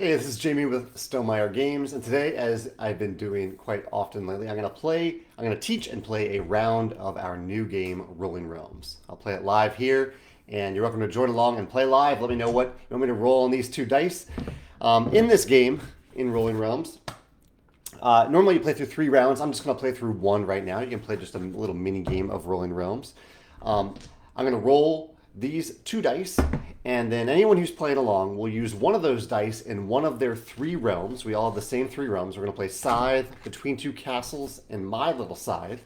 Hey, this is Jamey with Stegmaier Games, and today, as I've been doing quite often lately, I'm going to teach and play a round of our new game, Rolling Realms. I'll play it live here, and you're welcome to join along and play live. Let me know what you want me to roll on these two dice. In this game, in Rolling Realms, normally you play through 3 rounds. I'm just going to play through one right now. You can play just a little mini game of Rolling Realms. I'm going to roll these 2 dice, and then anyone who's playing along will use one of those dice in one of their 3 realms. We all have the same 3 realms. We're going to play Scythe, Between Two Castles, and My Little Scythe.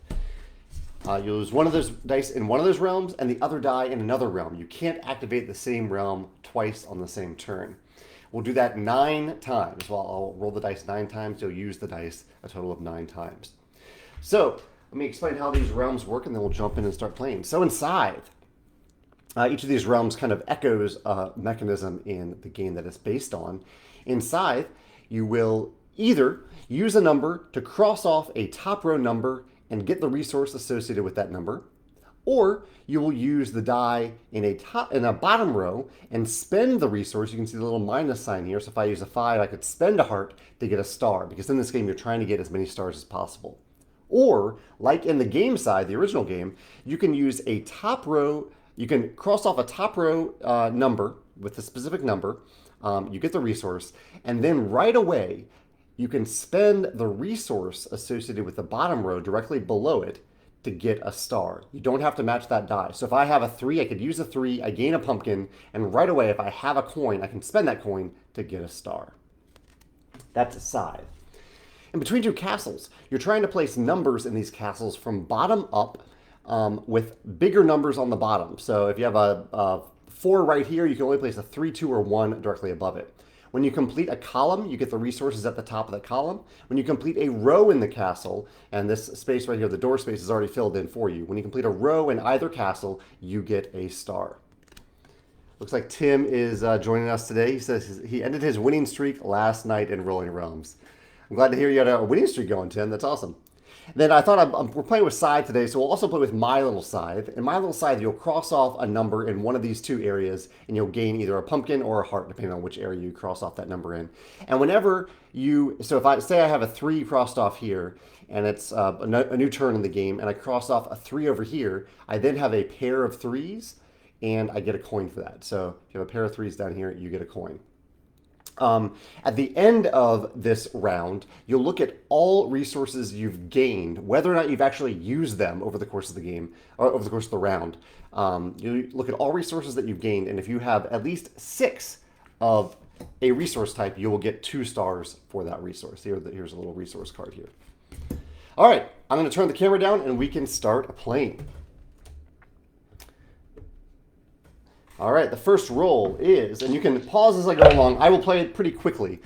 You'll use one of those dice in one of those realms and the other die in another realm. You can't activate the same realm twice on the same turn. We'll do that 9 times. Well, I'll roll the dice 9 times. You'll use the dice a total of 9 times. So let me explain how these realms work, and then we'll jump in and start playing. So in Scythe, each of these realms kind of echoes a mechanism in the game that it's based on. In Scythe, you will either use a number to cross off a top row number and get the resource associated with that number, or you will use the die in a bottom row and spend the resource. You can see the little minus sign here. So if I use a 5, I could spend a heart to get a star, because in this game you're trying to get as many stars as possible. Or, like in the game side, the original game, you can use a top row. You can cross off a top row number with a specific number. You get the resource, and then right away, you can spend the resource associated with the bottom row directly below it to get a star. You don't have to match that die. So if I have a 3, I could use a 3, I gain a pumpkin, and right away, if I have a coin, I can spend that coin to get a star. That's a Scythe. In Between Two Castles, you're trying to place numbers in these castles from bottom up, with bigger numbers on the bottom. So if you have a 4 right here, you can only place a 3, 2, or 1 directly above it. When you complete a column, you get the resources at the top of the column. When you complete a row in the castle, and this space right here, the door space, is already filled in for you. When you complete a row in either castle, you get a star. Looks like Tim is joining us today. He says he ended his winning streak last night in Rolling Realms. I'm glad to hear you had a winning streak going, Tim. That's awesome. Then I thought we're playing with Scythe today, so we'll also play with My Little Scythe. In My Little Scythe, you'll cross off a number in one of these 2 areas, and you'll gain either a pumpkin or a heart, depending on which area you cross off that number in. And whenever so if I say I have a 3 crossed off here, and it's a new turn in the game, and I cross off a 3 over here, I then have a pair of 3s, and I get a coin for that. So if you have a pair of 3s down here, you get a coin. At the end of this round, you'll look at all resources you've gained, whether or not you've actually used them over the course of the game, or over the course of the round. You look at all resources that you've gained, and if you have at least 6 of a resource type, you will get 2 stars for that resource. Here's a little resource card here. All right, I'm going to turn the camera down, and we can start playing. All right, the first roll is, and you can pause as I go along. I will play it pretty quickly.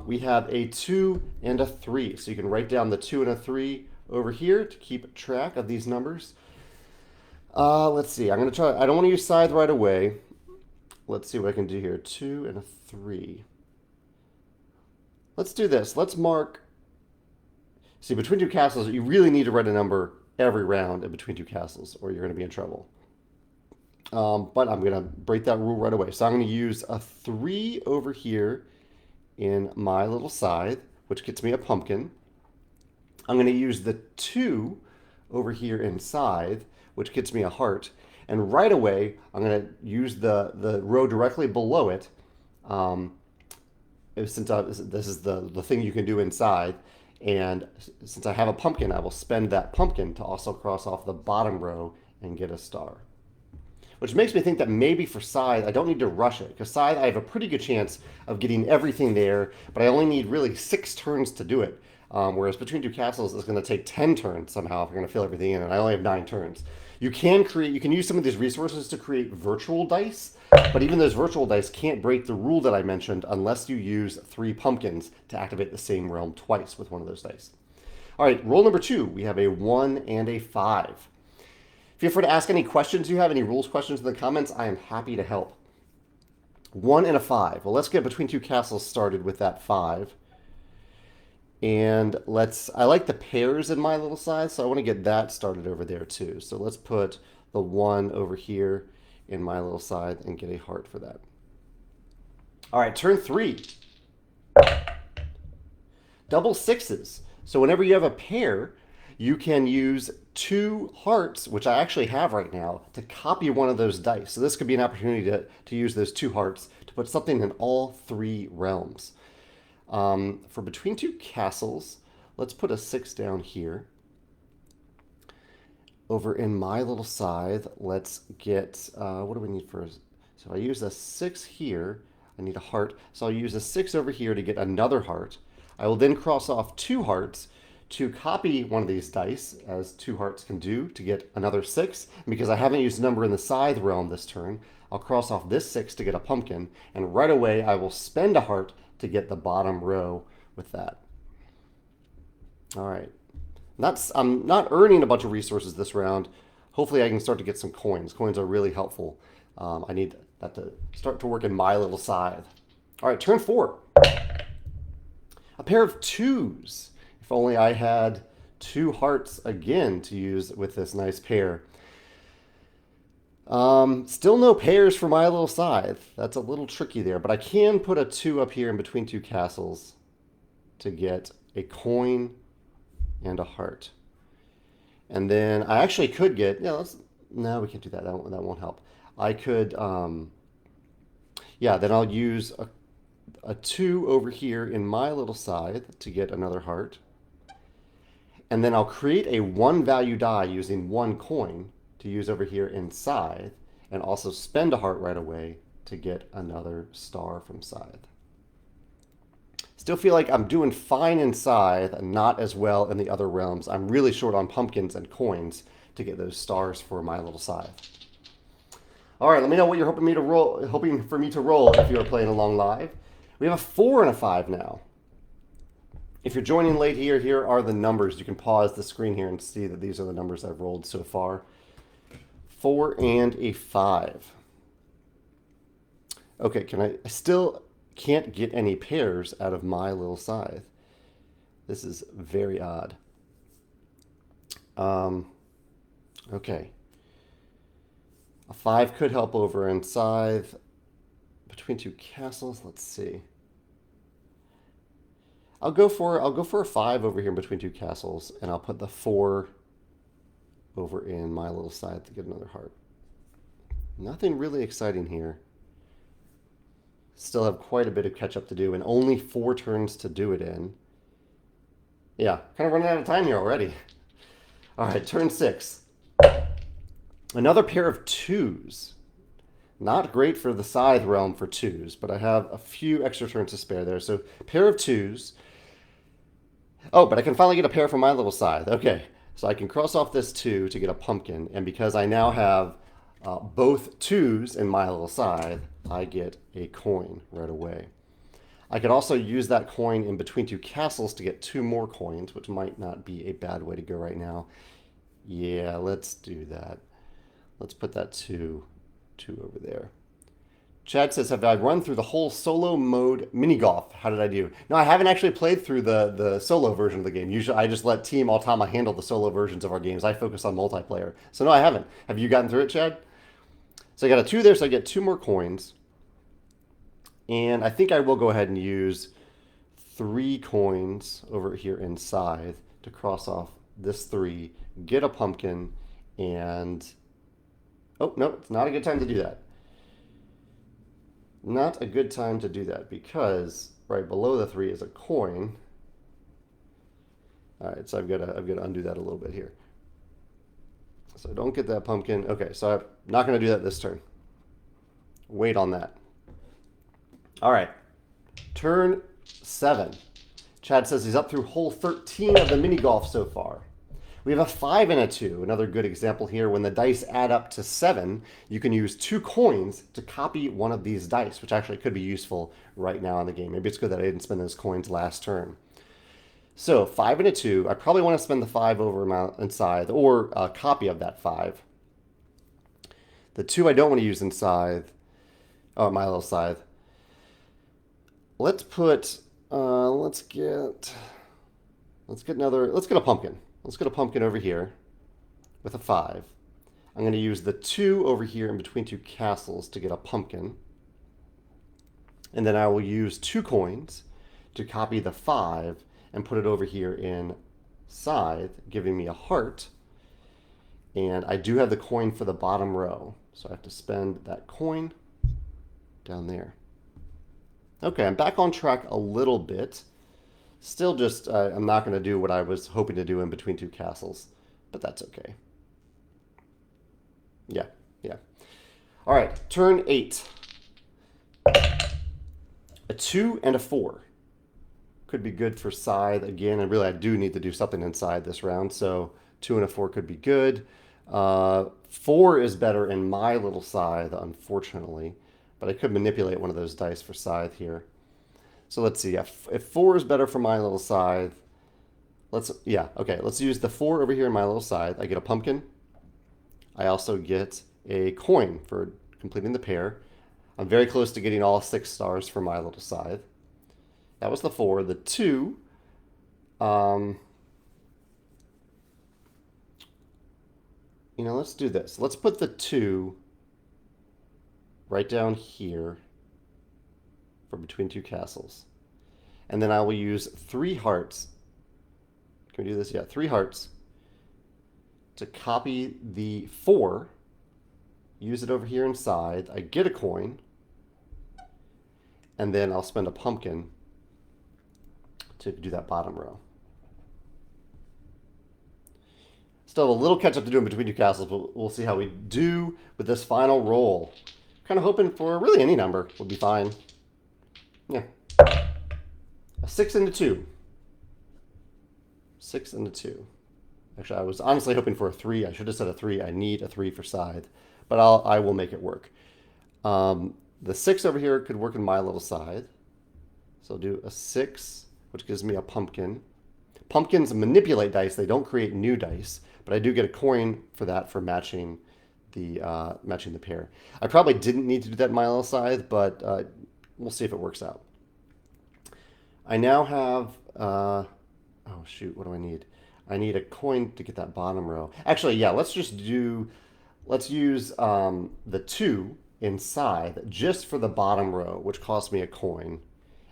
We have a 2 and a 3, so you can write down the 2 and a 3 over here to keep track of these numbers. Let's see. I'm going to try. I don't want to use Scythe right away. Let's see what I can do here. 2 and a 3. Let's do this. Let's mark. See, Between Two Castles, you really need to write a number every round in Between Two Castles, or you're going to be in trouble. But I'm going to break that rule right away. So I'm going to use a 3 over here in My Little Scythe, which gets me a pumpkin. I'm going to use the 2 over here in Scythe, which gets me a heart. And right away, I'm going to use the row directly below it. Since this is the thing you can do in Scythe. And since I have a pumpkin, I will spend that pumpkin to also cross off the bottom row and get a star. Which makes me think that maybe for Scythe, I don't need to rush it. Because Scythe, I have a pretty good chance of getting everything there, but I only need really 6 turns to do it. Whereas Between Two Castles is going to take 10 turns somehow if we're going to fill everything in, and I only have 9 turns. You can use some of these resources to create virtual dice, but even those virtual dice can't break the rule that I mentioned unless you use 3 pumpkins to activate the same realm twice with one of those dice. All right, roll number 2. We have a 1 and a 5. Feel free to ask any questions you have, any rules questions in the comments. I am happy to help. 1 and a 5. Well, let's get Between Two Castles started with that 5. And I like the pairs in My Little Scythe, so I want to get that started over there too. So let's put the 1 over here in My Little Scythe and get a heart for that. All right, turn 3. double sixes. So whenever you have a pair, you can use 2 hearts, which I actually have right now, to copy one of those dice. So this could be an opportunity to use those 2 hearts to put something in all 3 realms. For between 2 castles, let's put a 6 down here. Over in my little scythe, let's get, what do we need for, so I use a 6 here. I need a heart. So I'll use a 6 over here to get another heart. I will then cross off 2 hearts to copy one of these dice, as 2 hearts can do, to get another 6. And because I haven't used a number in the scythe realm this turn, I'll cross off this 6 to get a pumpkin. And right away, I will spend a heart to get the bottom row with that. All right. I'm not earning a bunch of resources this round. Hopefully I can start to get some coins. Coins are really helpful. I need that to start to work in my little scythe. All right, turn 4. A pair of 2s. If only I had 2 hearts again to use with this nice pair. Still no pairs for my little scythe. That's a little tricky there, but I can put a 2 up here in between 2 castles to get a coin and a heart. And then I actually could get, no, we can't do that. That won't help. I could, then I'll use a 2 over here in my little scythe to get another heart. And then I'll create a 1 value die using 1 coin to use over here in scythe, and also spend a heart right away to get another star from scythe. Still feel like I'm doing fine in scythe and not as well in the other realms. I'm really short on pumpkins and coins to get those stars for my little scythe. All right, let me know what you're hoping for me to roll if you are playing along live. We have a 4 and a 5 now. If you're joining late here are the numbers. You can pause the screen here and see that these are the numbers I've rolled so far. 4 and a 5. Okay, I still can't get any pairs out of my little scythe. This is very odd. Okay. A 5 could help over in scythe. Between 2 castles, let's see. I'll go for a 5 over here in between 2 castles, and I'll put the 4 over in my little scythe to get another heart. Nothing really exciting here. Still have quite a bit of catch up to do, and only 4 turns to do it in. Yeah, kind of running out of time here already. All right, turn 6. Another pair of 2s. Not great for the scythe realm for 2s, but I have a few extra turns to spare there. So, pair of 2s. Oh, but I can finally get a pair for my little scythe. Okay, so I can cross off this 2 to get a pumpkin, and because I now have both 2s in my little scythe, I get a coin right away. I could also use that coin in between 2 castles to get 2 more coins, which might not be a bad way to go right now. Yeah, let's do that. Let's put that 2 over there. Chad says, have I run through the whole solo mode mini golf? How did I do? No, I haven't actually played through the solo version of the game. Usually I just let Team Altama handle the solo versions of our games. I focus on multiplayer. So no, I haven't. Have you gotten through it, Chad? So I got a 2 there, so I get 2 more coins. And I think I will go ahead and use 3 coins over here in Scythe to cross off this 3, get a pumpkin, and... Oh, no, it's not a good time to do that. Not a good time to do that because right below the 3 is a coin. All right, so I've got to undo that a little bit here. So I don't get that pumpkin. Okay, so I'm not going to do that this turn. Wait on that. All right, turn 7. Chad says he's up through hole 13 of the mini golf so far. We have a 5 and a 2. Another good example here. When the dice add up to 7, you can use 2 coins to copy one of these dice, which actually could be useful right now in the game. Maybe it's good that I didn't spend those coins last turn. So 5 and a 2. I probably want to spend the 5 over in Scythe, or a copy of that 5. The 2 I don't want to use in Scythe. Oh, my little Scythe. Let's put. Let's get a pumpkin. Let's get a pumpkin over here with a 5. I'm going to use the 2 over here in between 2 castles to get a pumpkin. And then I will use 2 coins to copy the 5 and put it over here in Scythe, giving me a heart. And I do have the coin for the bottom row, so I have to spend that coin down there. Okay, I'm back on track a little bit. Still just, I'm not going to do what I was hoping to do in between two castles, but that's okay. Yeah. All right, turn 8. A 2 and a 4. Could be good for Scythe again, and really I do need to do something inside this round, so 2 and a 4 could be good. 4 is better in my little Scythe, unfortunately, but I could manipulate one of those dice for Scythe here. So let's see, if 4 is better for my little Scythe, let's use the 4 over here in my little Scythe. I get a pumpkin. I also get a coin for completing the pair. I'm very close to getting all 6 stars for my little Scythe. That was the 4. The 2, let's do this. Let's put the 2 right down here for between two castles. And then I will use 3 hearts. Can we do this? Yeah, 3 hearts to copy the 4. Use it over here inside. I get a coin. And then I'll spend a pumpkin to do that bottom row. Still have a little catch up to do in between two castles, but we'll see how we do with this final roll. Kind of hoping for really any number would be fine. Yeah. A 6 and a 2. 6 and a 2. Actually, I was honestly hoping for a 3. I should have said a 3. I need a 3 for Scythe, but I will make it work. The 6 over here could work in my little Scythe. So I'll do a 6, which gives me a pumpkin. Pumpkins manipulate dice. They don't create new dice, but I do get a coin for that for matching the pair. I probably didn't need to do that in my little Scythe, but we'll see if it works out. I now have, oh shoot, what do I need? I need a coin to get that bottom row. Actually, yeah, let's use the 2 in Scythe just for the bottom row, which costs me a coin,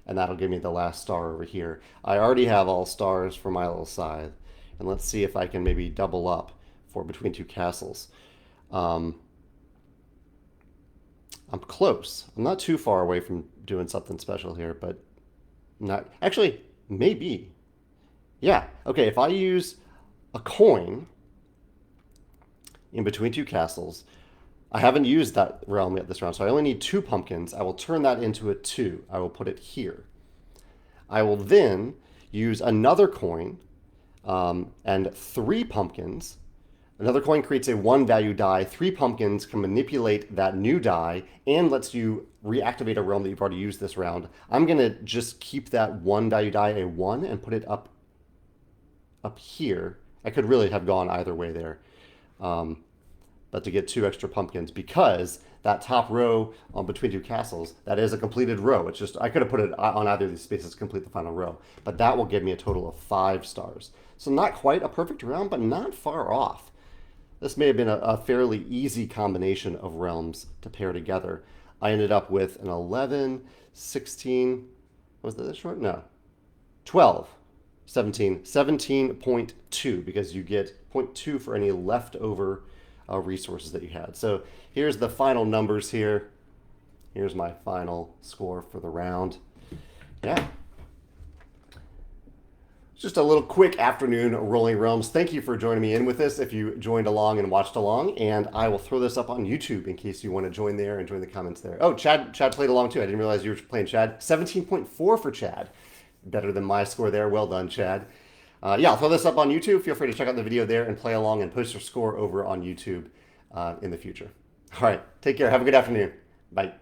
and that'll give me the last star over here. I already have all stars for my little Scythe, and let's see if I can maybe double up for between two castles. I'm close. I'm not too far away from doing something special here, but not actually, maybe. Yeah, okay, if I use a coin in between two castles, I haven't used that realm yet this round, so I only need 2 pumpkins. I will turn that into a 2. I will put it here. I will then use another coin and 3 pumpkins. Another coin creates a 1 value die. 3 pumpkins can manipulate that new die and lets you reactivate a realm that you've already used this round. I'm going to just keep that 1 value die a 1 and put it up here. I could really have gone either way there. But to get 2 extra pumpkins, because that top row on between two castles, that is a completed row. It's just, I could have put it on either of these spaces to complete the final row, but that will give me a total of 5 stars. So not quite a perfect round, but not far off. This may have been a fairly easy combination of realms to pair together. I ended up with an 11, 16, was that this short? No, 12, 17, 17.2, because you get 0.2 for any leftover resources that you had. So here's the final numbers here. Here's my final score for the round. Yeah. Just a little quick afternoon rolling realms. Thank you for joining me in with this if you joined along and watched along, and I will throw this up on YouTube in case you want to join there and join the comments there. Oh, Chad played along too. I didn't realize you were playing Chad. 17.4 for Chad. Better than my score there. Well done, Chad. Yeah, I'll throw this up on YouTube. Feel free to check out the video there and play along and post your score over on YouTube in the future. All right, take care. Have a good afternoon. Bye.